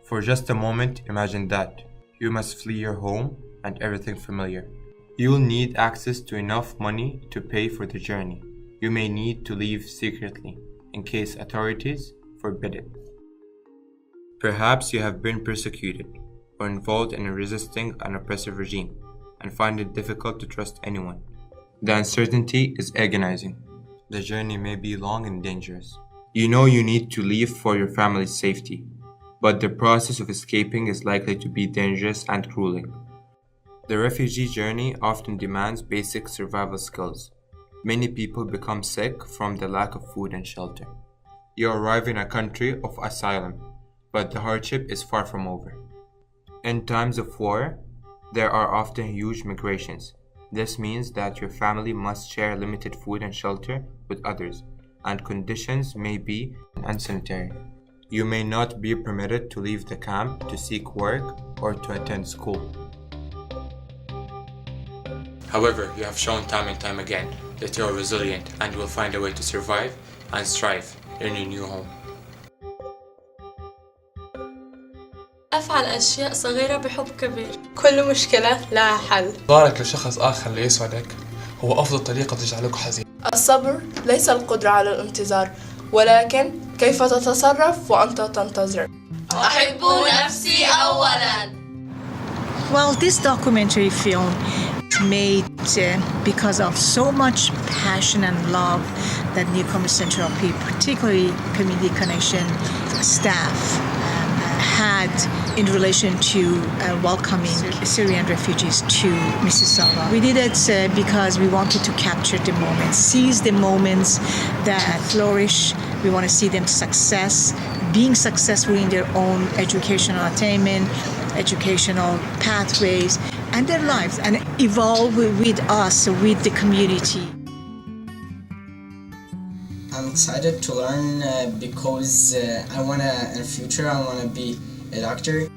For just a moment, imagine that. You must flee your home and everything familiar. You will need access to enough money to pay for the journey. You may need to leave secretly, in case authorities forbid it. Perhaps you have been persecuted or involved in resisting an oppressive regime and find it difficult to trust anyone. The uncertainty is agonizing. The journey may be long and dangerous. You know you need to leave for your family's safety, but the process of escaping is likely to be dangerous and grueling. The refugee journey often demands basic survival skills. Many people become sick from the lack of food and shelter. You arrive in a country of asylum, but the hardship is far from over. In times of war, there are often huge migrations. This means that your family must share limited food and shelter with others, and conditions may be unsanitary. You may not be permitted to leave the camp to seek work or to attend school. However, you have shown time and time again that you are resilient and will find a way to survive and strive in your new home. أفعل أشياء صغيرة بحب كبير. كل مشكلة لها حل. إظهارك لشخص آخر ليسعدك هو أفضل طريقة تجعلك حزين. الصبر ليس القدرة على الانتظار، ولكن كيف تتصرف وأنت تنتظر. أحب نفسي أولاً. Well, this documentary film made because of so much passion and love that Newcomer Centre of Peel, particularly Community Connection staff, had in relation to welcoming Syrian refugees to Mississauga. We did it because we wanted to capture the moments, seize the moments that flourish. We want to see them being successful in their own educational attainment, educational pathways, and their lives, and evolve with us, with the community. I'm excited to learn because in the future I want to be a doctor.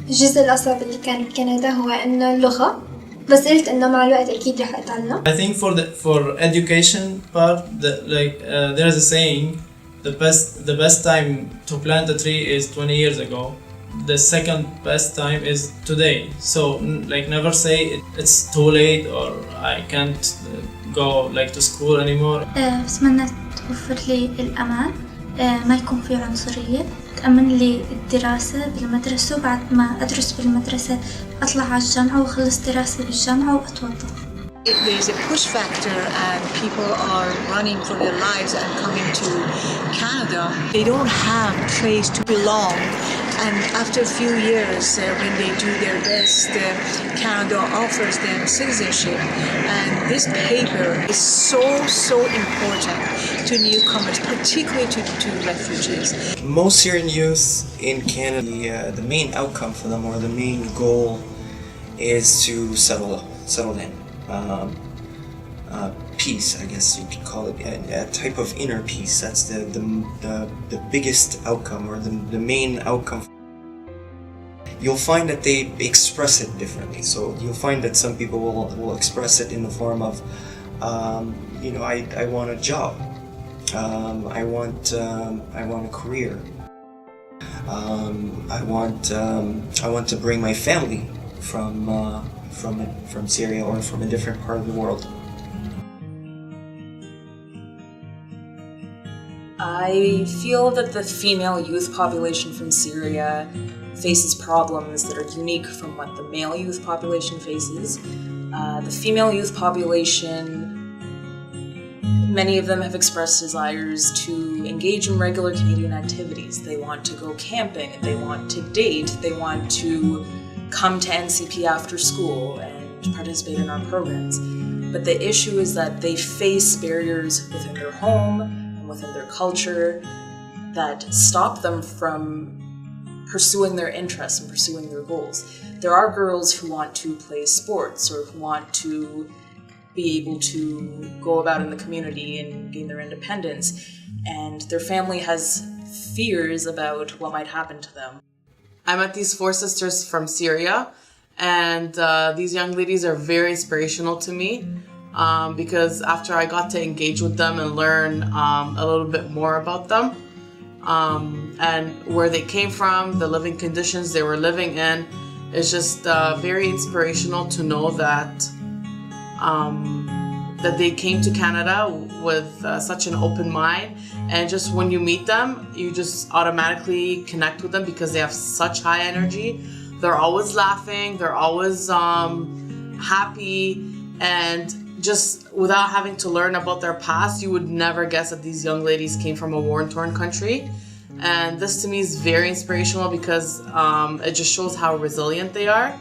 الجزء الأصعب اللي كان بكندا هو إنه اللغة، بس قلت إنه مع الوقت أكيد رح أتعلم. I think for education part, there's a saying, the best time to plant a tree is 20 years ago. The second best time is today. So never say it's too late or I can't go to school anymore. بتمنى توفر لي الأمان، ما يكون في عنصرية، تأمن لي الدراسة بالمدرسة، وبعد ما أدرس بالمدرسة أطلع على الجامعة وأخلص دراسة بالجامعة وأتوظف. There's a push factor and people are running for their lives and coming to Canada. They don't have a place to belong, and after a few years when they do their best, Canada offers them citizenship, and this paper is so important to newcomers, particularly to refugees. Most Syrian youth in Canada, the main outcome for them or the main goal is to settle in. Peace, I guess you could call it, a type of inner peace. That's the biggest outcome or the main outcome. You'll find that they express it differently. So you'll find that some people will express it in the form of, I want a job, I want a career, I want to bring my family from Syria or from a different part of the world. I feel that the female youth population from Syria faces problems that are unique from what the male youth population faces. The female youth population, many of them have expressed desires to engage in regular Canadian activities. They want to go camping, they want to date, they want to come to NCP after school and participate in our programs. But the issue is that they face barriers within their home and within their culture that stop them from pursuing their interests and pursuing their goals. There are girls who want to play sports or who want to be able to go about in the community and gain their independence, and their family has fears about what might happen to them. I met these 4 sisters from Syria, and these young ladies are very inspirational to me because after I got to engage with them and learn a little bit more about them, and where they came from, the living conditions they were living in. It's just very inspirational to know that that they came to Canada with such an open mind, and just when you meet them, you just automatically connect with them because they have such high energy. They're always laughing, they're always happy, and just without having to learn about their past, you would never guess that these young ladies came from a war-torn country. And this to me is very inspirational because it just shows how resilient they are.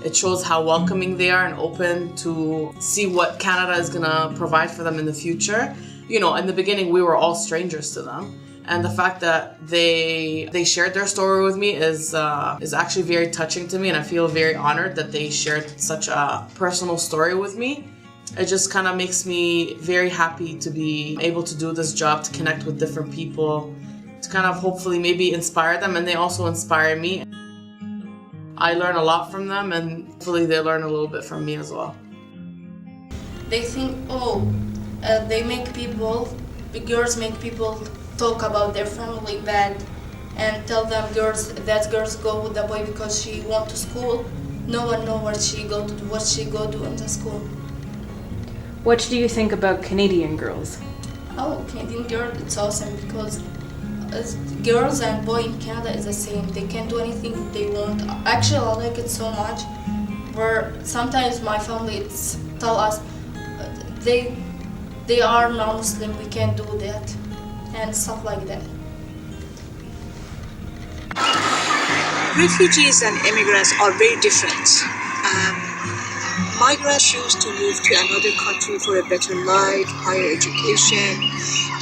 It shows how welcoming they are and open to see what Canada is gonna provide for them in the future. You know, in the beginning, we were all strangers to them. And the fact that they shared their story with me is actually very touching to me, and I feel very honored that they shared such a personal story with me. It just kind of makes me very happy to be able to do this job, to connect with different people, to kind of hopefully maybe inspire them, and they also inspire me. I learn a lot from them, and hopefully they learn a little bit from me as well. They think, they make people, girls make people talk about their family bad and tell them girls go with the boy because she went to school. No one know what she go do in the school. What do you think about Canadian girls? Canadian girl, it's awesome because girls and boys in Canada is the same. They can do anything they want. Actually, I like it so much. Where sometimes my family tell us they are non-Muslim, we can't do that, and stuff like that. Refugees and immigrants are very different. Migrants choose to move to another country for a better life, higher education,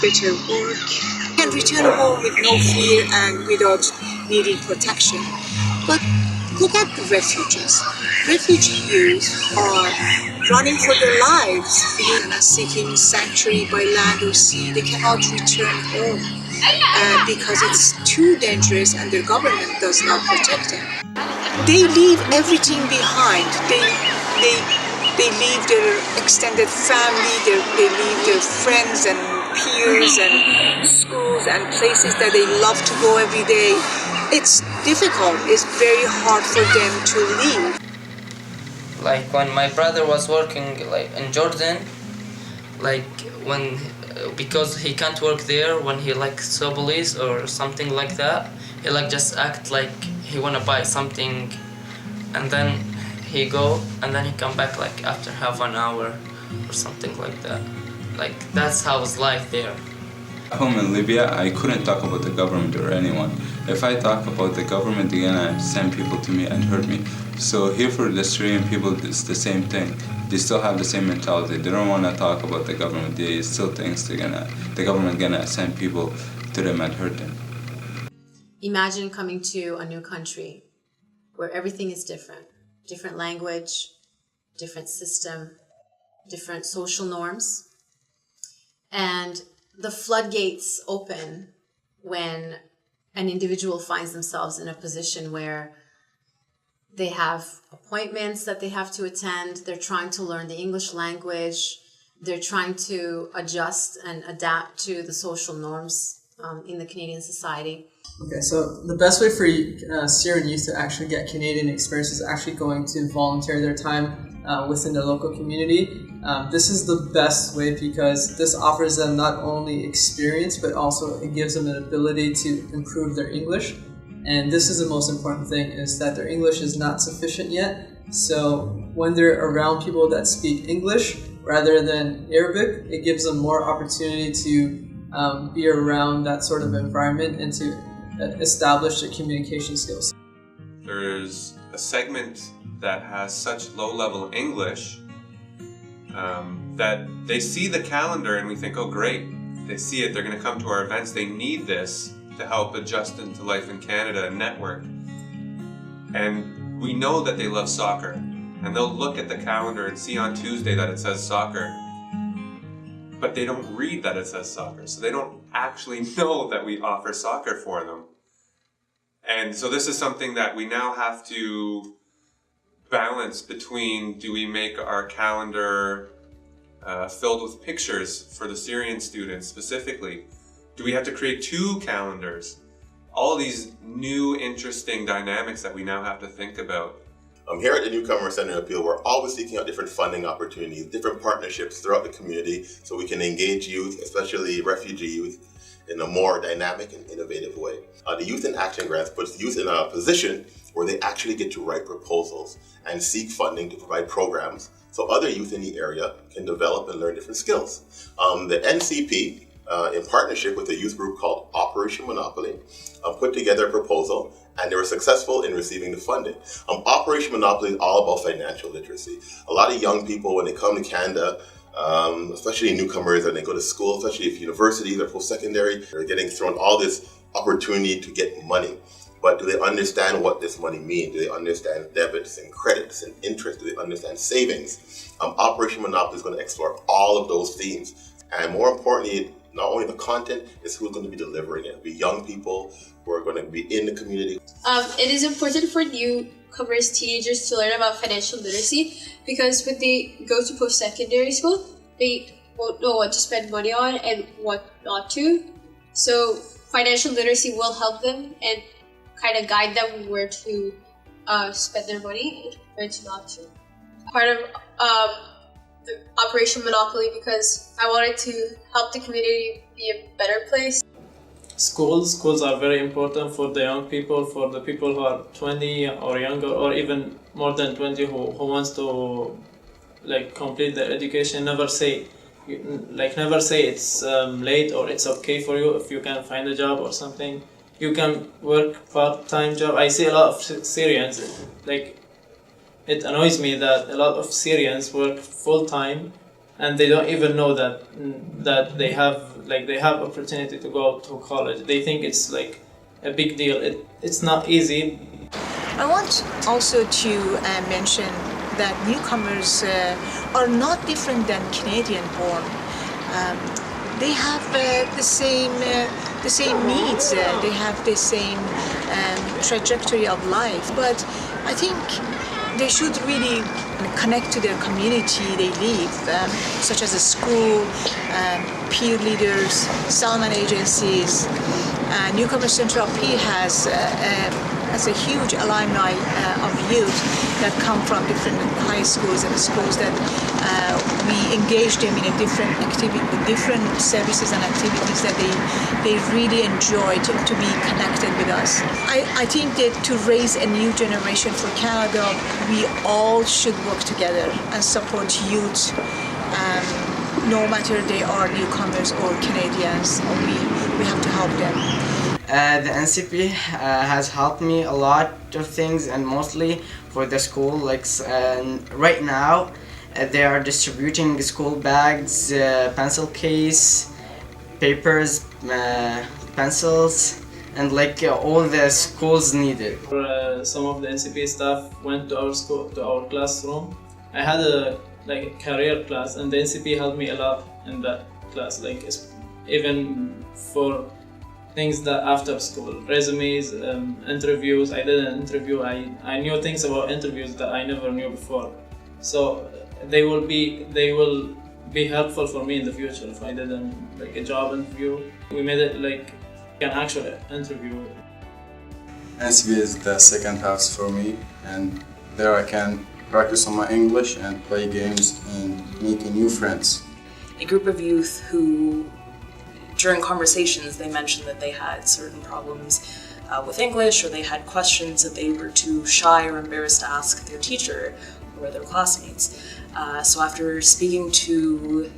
better work, and return home with no fear and without needing protection. But look at the refugees. Refugees are running for their lives, seeking sanctuary by land or sea. They cannot return home because it's too dangerous and their government does not protect them. They leave everything behind. They leave their extended family, they leave their friends and peers and schools and places that they love to go every day. It's difficult, it's very hard for them to leave. Like when my brother was working like in Jordan, like when because he can't work there, when he like saw police or something like that, he like just act like he wanna buy something, and then he go and then he come back like after half an hour or something like that. Like that's how his life there. Home in Libya, I couldn't talk about the government or anyone. If I talk about the government, they're gonna send people to me and hurt me. So here for the Syrian people, it's the same thing. They still have the same mentality. They don't want to talk about the government. They still think the government gonna send people to them and hurt them. Imagine coming to a new country where everything is different. Different language, different system, different social norms. And the floodgates open when an individual finds themselves in a position where they have appointments that they have to attend, they're trying to learn the English language, they're trying to adjust and adapt to the social norms in the Canadian society. Okay, so the best way for Syrian youth to actually get Canadian experience is actually going to volunteer their time within the local community. This is the best way because this offers them not only experience, but also it gives them an ability to improve their English. And this is the most important thing, is that their English is not sufficient yet. So when they're around people that speak English rather than Arabic, it gives them more opportunity to be around that sort of environment and to establish their communication skills. There's a segment that has such low-level English that they see the calendar and we think, oh great, they see it, they're going to come to our events, they need this to help adjust into life in Canada and network. And we know that they love soccer, and they'll look at the calendar and see on Tuesday that it says soccer, but they don't read that it says soccer, so they don't actually know that we offer soccer for them. And so this is something that we now have to balance between, do we make our calendar filled with pictures for the Syrian students specifically, Do we have to create 2 calendars? All these new interesting dynamics that we now have to think about. Here at the Newcomer Centre of Peel, we're always seeking out different funding opportunities, different partnerships throughout the community so we can engage youth, especially refugee youth, in a more dynamic and innovative way. The Youth in Action Grants puts youth in a position where they actually get to write proposals and seek funding to provide programs so other youth in the area can develop and learn different skills. The NCP, in partnership with a youth group called Operation Monopoly, put together a proposal, and they were successful in receiving the funding. Operation Monopoly is all about financial literacy. A lot of young people, when they come to Canada, especially newcomers, and they go to school, especially if universities or post-secondary, they're getting thrown all this opportunity to get money. But do they understand what this money means? Do they understand debits and credits and interest? Do they understand savings? Operation Monopoly is going to explore all of those themes. And more importantly, not only the content, is who's going to be delivering it. It'll be young people who are going to be in the community. It is important for newcomers, teenagers to learn about financial literacy because when they go to post-secondary school, they won't know what to spend money on and what not to. So financial literacy will help them and kind of guide them where to spend their money and where to not to. Part of the Operation Monopoly because I wanted to help the community be a better place. Schools are very important for the young people, for the people who are 20 or younger, or even more than 20 who wants to complete their education. Never say it's late or it's okay for you if you can find a job or something. You can work part-time job. I see a lot of Syrians, it annoys me that a lot of Syrians work full-time and they don't even know that they have opportunity to go to college. They think it's like a big deal. It's not easy. I want also to mention that newcomers are not different than Canadian-born. They have the same needs. They have the same trajectory of life. But I think they should really connect to their community they live, such as a school, peer leaders, settlement agencies. Newcomer Centre of Peel has a huge alumni of youth that come from different high schools and schools that we engage them in a different services and activities that they really enjoy to be connected with us. I think that to raise a new generation for Canada, we all should work together and support youth, no matter they are newcomers or Canadians. We have to help them. The NCP has helped me a lot of things, and mostly for the school. Right now, they are distributing school bags, pencil case, papers, pencils, and all the schools needed. Some of the NCP staff went to our school, to our classroom. I had a career class, and the NCP helped me a lot in that class. Even for things that after school, resumes, interviews. I did an interview. I knew things about interviews that I never knew before. So they will be helpful for me in the future if I did a job interview. We made it an actual interview. NCP is the second house for me, and there I can practice on my English and play games and meet new friends. A group of youth who, during conversations, they mentioned that they had certain problems with English, or they had questions that they were too shy or embarrassed to ask their teacher or their classmates. So after speaking to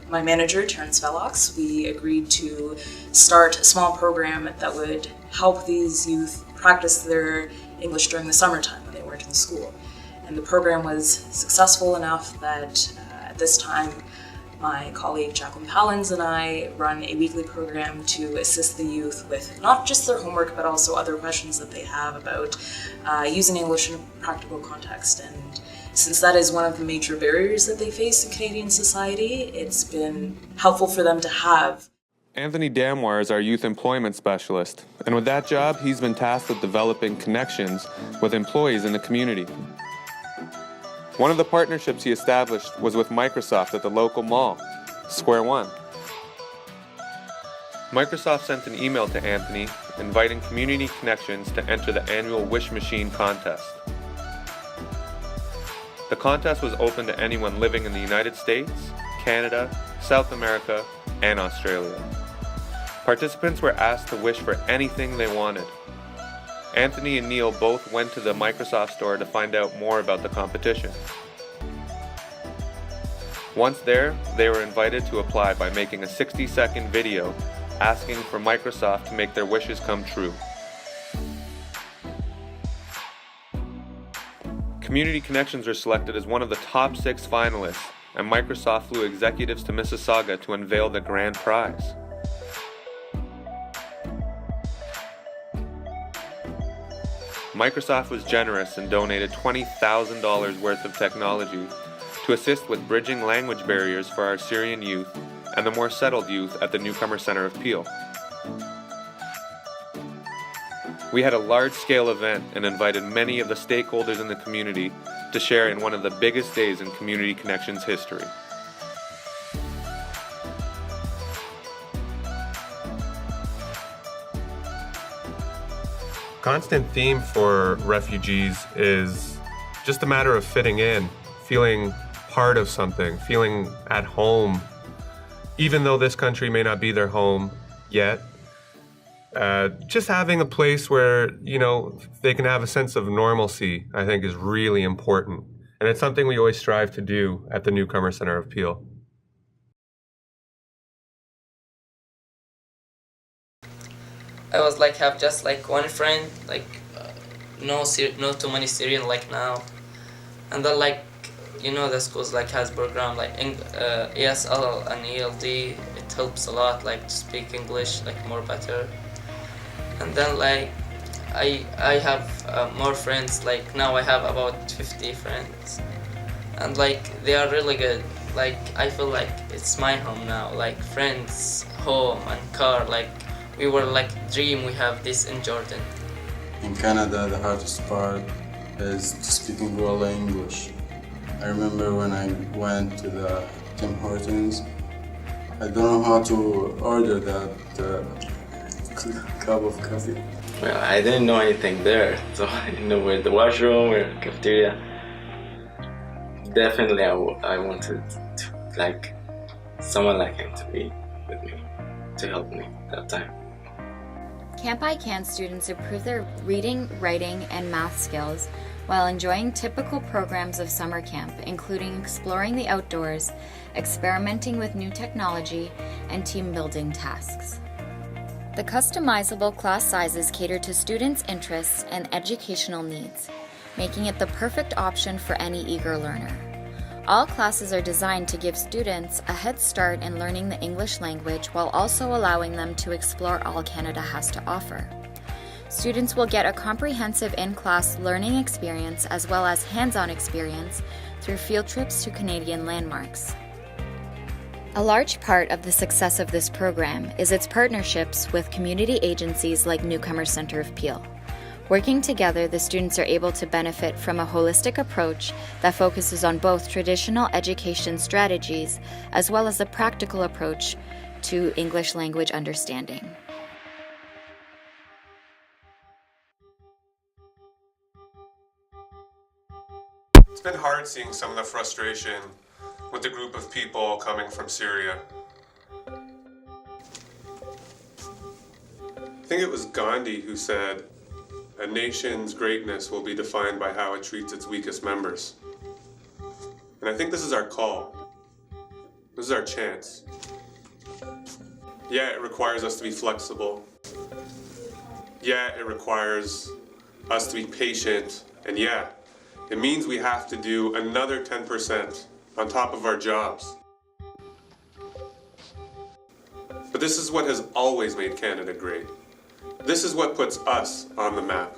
my manager, Terrence Velox, we agreed to start a small program that would help these youth practice their English during the summertime when they weren't in school. And the program was successful enough that at this time, my colleague Jacqueline Pallins and I run a weekly program to assist the youth with not just their homework, but also other questions that they have about using English in a practical context. And since that is one of the major barriers that they face in Canadian society, it's been helpful for them to have. Anthony Damwar is our youth employment specialist, and with that job, he's been tasked with developing connections with employees in the community. One of the partnerships he established was with Microsoft at the local mall, Square One. Microsoft sent an email to Anthony inviting community connections to enter the annual Wish Machine contest. The contest was open to anyone living in the United States, Canada, South America, and Australia. Participants were asked to wish for anything they wanted. Anthony and Neil both went to the Microsoft store to find out more about the competition. Once there, they were invited to apply by making a 60-second video asking for Microsoft to make their wishes come true. Community Connections were selected as one of the top 6 finalists, and Microsoft flew executives to Mississauga to unveil the grand prize. Microsoft was generous and donated $20,000 worth of technology to assist with bridging language barriers for our Syrian youth and the more settled youth at the Newcomer Centre of Peel. We had a large-scale event and invited many of the stakeholders in the community to share in one of the biggest days in Community Connections history. Constant theme for refugees is just a matter of fitting in, feeling part of something, feeling at home, even though this country may not be their home yet. Just having a place where, they can have a sense of normalcy, I think, is really important. And it's something we always strive to do at the Newcomer Centre of Peel. I was have just one friend, no too many Syrian now, and then the schools has program ESL and ELD. It helps a lot to speak English more better, and then I have more friends. Now I have about 50 friends, and they are really good. I feel it's my home now. Friends, home, and car. We were dream we have this in Jordan. In Canada, the hardest part is speaking well English. I remember when I went to the Tim Hortons, I don't know how to order that cup of coffee. Well, I didn't know anything there, so I didn't know where the washroom, where the cafeteria. Definitely, I wanted someone like him to be with me, to help me that time. Camp I Can students improve their reading, writing, and math skills while enjoying typical programs of summer camp, including exploring the outdoors, experimenting with new technology, and team-building tasks. The customizable class sizes cater to students' interests and educational needs, making it the perfect option for any eager learner. All classes are designed to give students a head start in learning the English language while also allowing them to explore all Canada has to offer. Students will get a comprehensive in-class learning experience as well as hands-on experience through field trips to Canadian landmarks. A large part of the success of this program is its partnerships with community agencies like Newcomer Centre of Peel. Working together, the students are able to benefit from a holistic approach that focuses on both traditional education strategies as well as a practical approach to English language understanding. It's been hard seeing some of the frustration with the group of people coming from Syria. I think it was Gandhi who said, "A nation's greatness will be defined by how it treats its weakest members." And I think this is our call. This is our chance. Yeah, it requires us to be flexible. Yeah, it requires us to be patient. And yeah, it means we have to do another 10% on top of our jobs. But this is what has always made Canada great. This is what puts us on the map.